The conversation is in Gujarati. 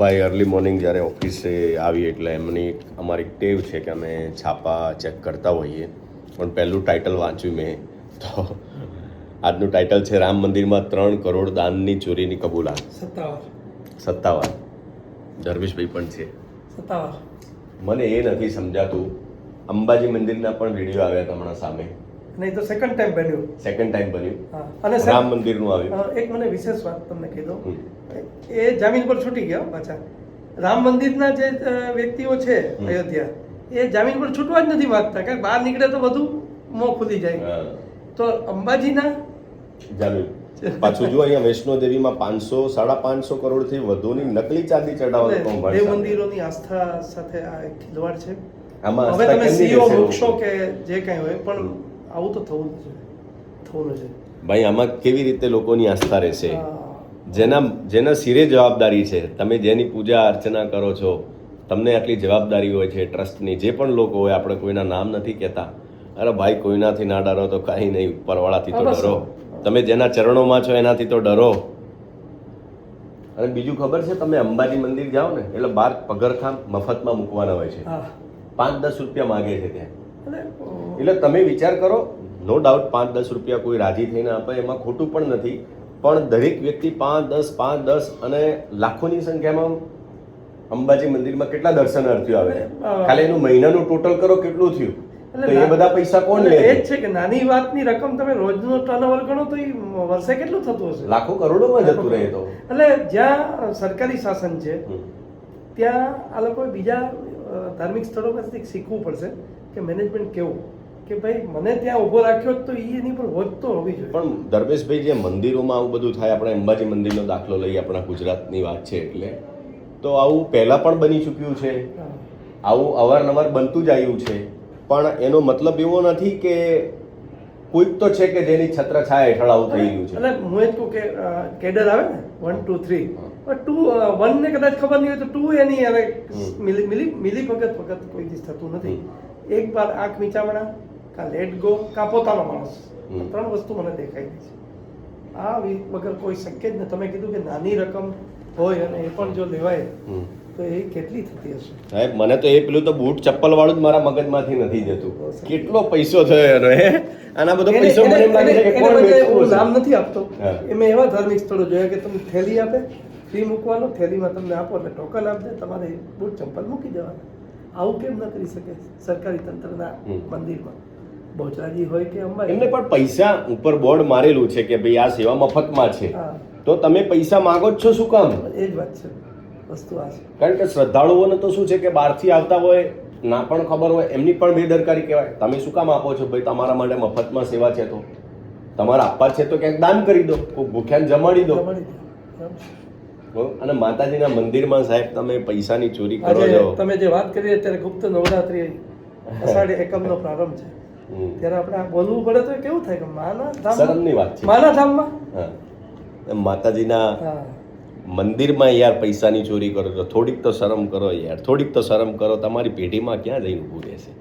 ભાઈ અર્લી મોર્નિંગ જ્યારે ઓફિસે આવી એટલે એમની અમારી ટેવ છે કે અમે છાપા ચેક કરતા હોઈએ, પણ પહેલું ટાઇટલ વાંચ્યું મેં તો આજનું ટાઇટલ છે રામ મંદિરમાં 3 કરોડ દાનની ચોરીની કબૂલાત. સત્તાવાર ધર્મેશભાઈ પણ છે. મને એ નથી સમજાતું, અંબાજી મંદિરના પણ વિડીયો આવ્યા હતા હમણાં સામે, નહીં તો સેકન્ડ ટાઈમ બન્યું. અને રામ મંદિરનું આવ્યું. એક મને વિશેષ વાત તમને કહી દઉં, એ જામીન પર છૂટી ગયા પાછા. રામ મંદિરના જે વ્યક્તિઓ છે અયોધ્યા, એ જામીન પર છૂટવા જ નથી માંગતા, કારણ બહાર નીકળે તો બધું મોં ખુલી જાય. તો અંબાજીના જામીન પાછું જો અહીંયા વૈષ્ણો દેવીમાં 500-550 કરોડથી વધુની નકલી ચાંદી ચડાવવાનું દેવ મંદિરોની આસ્થા સાથે આ એક ખિલવાડ છે. આમાં હવે તમે સીઓ મૂકશો કે જે કાંઈ હોય, પણ આવું તો થવું છે. ભાઈ આમાં કેવી રીતે લોકોની આસ્થા રહેશે? જેના સિરે જવાબદારી છે, તમે જેની પૂજા અર્ચના કરો છો, તમને આટલી જવાબદારી હોય છે ટ્રસ્ટની. જે પણ લોકો હોય, આપણે કોઈના નામ નથી કહેતા, અરે ભાઈ કોઈનાથી ના ડરો તો કાંઈ નહીં, ઉપરવાળાથી તો ડરો. તમે જેના ચરણોમાં છો એનાથી તો ડરો. અને બીજું ખબર છે, તમે અંબાજી મંદિર જાઓ ને એટલે 12 પગરખાં મફતમાં મૂકવાના હોય છે, 5-10 રૂપિયા માગે છે ત્યાં. એટલે તમે વિચાર કરો, નો ડાઉટ 5-10 રૂપિયા કોઈ રાજી થઈને આપે એમાં ખોટું પણ નથી, પણ દરેક વ્યક્તિ 5-10 અને લાખોની સંખ્યામાં અંબાજી મંદિરમાં કેટલા દર્શનાર્થીઓ આવે છે. ખાલી એનું મહિનાનું ટોટલ કરો કેટલું થયું, તો એ બધા પૈસા કોણ લે? એ જ છે કે નાની વાતની રકમ તમે રોજનો ટર્નઓવર ગણો તો એ વર્ષે કેટલું થતું હશે? લાખો કરોડોમાં જતું રહે. તો એટલે જ્યાં સરકારી શાસન છે ત્યાં આ લોકોએ બીજા ધાર્મિક સ્થળો પાસેથી શીખવું પડશે કે મેનેજમેન્ટ કેવું, કે ભાઈ મને ત્યાં ઊભો રાખ્યો તો એની પર હોજ તો હોવી જોઈએ. પણ ધર્મેશભાઈ, જે મંદિરોમાં આવું બધું થાય, આપણે અંબાજી મંદિરનો દાખલો લઈએ, આપણા ગુજરાતની વાત છે એટલે, તો આવું પહેલાં પણ બની ચૂક્યું છે, આવું અવારનવાર બનતું જ આવ્યું છે. પણ એનો મતલબ એવો નથી કે કોઈક તો છે કે જેની છત્રછાયા હેઠળ આવું થઈ રહ્યું છે. એટલે હું એ જ કહું કે કેડર આવે ને 1, 2, 3, પણ 1 ને કદાચ ખબર નહીં હોય તો 2 એની હવે મિલી ભગત કોઈ દિવસ થતું નથી. એક બાર આંખ મીચામણા, કા લેટ ગો, કા પોતાનો માણસ, 3 વસ્તુ મને દેખાઈ ગઈ છે. આ વગર કોઈ શક્ય જ નહીં. તમે કીધું કે નાની રકમ હોય અને એ પણ જો લેવાય તો એ કેટલી થતી હશે? સાહેબ મને તો એ પેલું તો બૂટ ચપ્પલ વાળું જ મારા મગજમાંથી નથી જતું. કેટલો પૈસો થયો એનો, હે? આના બધો પૈસો મને એમ લાગે છે કે કોણ વેચતું હશે? નામ નથી આપતો. એમાં એવા ધાર્મિક સ્થળો જોયા કે તમને થેલી આપે, ફ્રી મૂકવાનો, થેલીમાં તમને આપો એટલે ટોકન આપે, તમારે બૂટ ચપ્પલ મૂકી દેવાના. આવું કેમ ન કરી શકે સરકારી તંત્રના મંદિરમાં? બહુચરાજી હોય કે અંબાજી, એમને પણ પૈસા ઉપર બોર્ડ મારેલું છે કે ભાઈ આ સેવા મફતમાં છે, તો તમે પૈસા માંગો જ છો શું કામ? એ જ વાત છે, વસ્તુ આ છે. કારણ કે શ્રદ્ધાળુઓને તો શું છે કે બહારથી આવતા હોય, ના પણ ખબર હોય, એમની પણ બેદરકારી કહેવાય. તમે શું કામ આપો છો? ભાઈ તમારા માટે મફતમાં સેવા છે, તો તમારે આપવા છે તો ક્યાંક દાન કરી દો, કોઈ ભૂખ્યાને જમાડી દો. અને માતાજીના મંદિરમાં સાહેબ તમે પૈસાની ચોરી કરો છો. તમે જે વાત કરી અત્યારે ગુપ્ત નવરાત્રી અષાઢી એકમનો પ્રારંભ છે, ત્યારે આપણે આ બોલવું પડે તો કેવું થાય કે માના ધામ, શરમની વાત છે. માના ધામમાં માતાજીના મંદિરમાં યાર પૈસાની ચોરી કરો છો, થોડીક તો શરમ કરો યાર, થોડીક તો શરમ કરો. તમારી પેઢીમાં ક્યાં જઈને ઊભું રહેશે?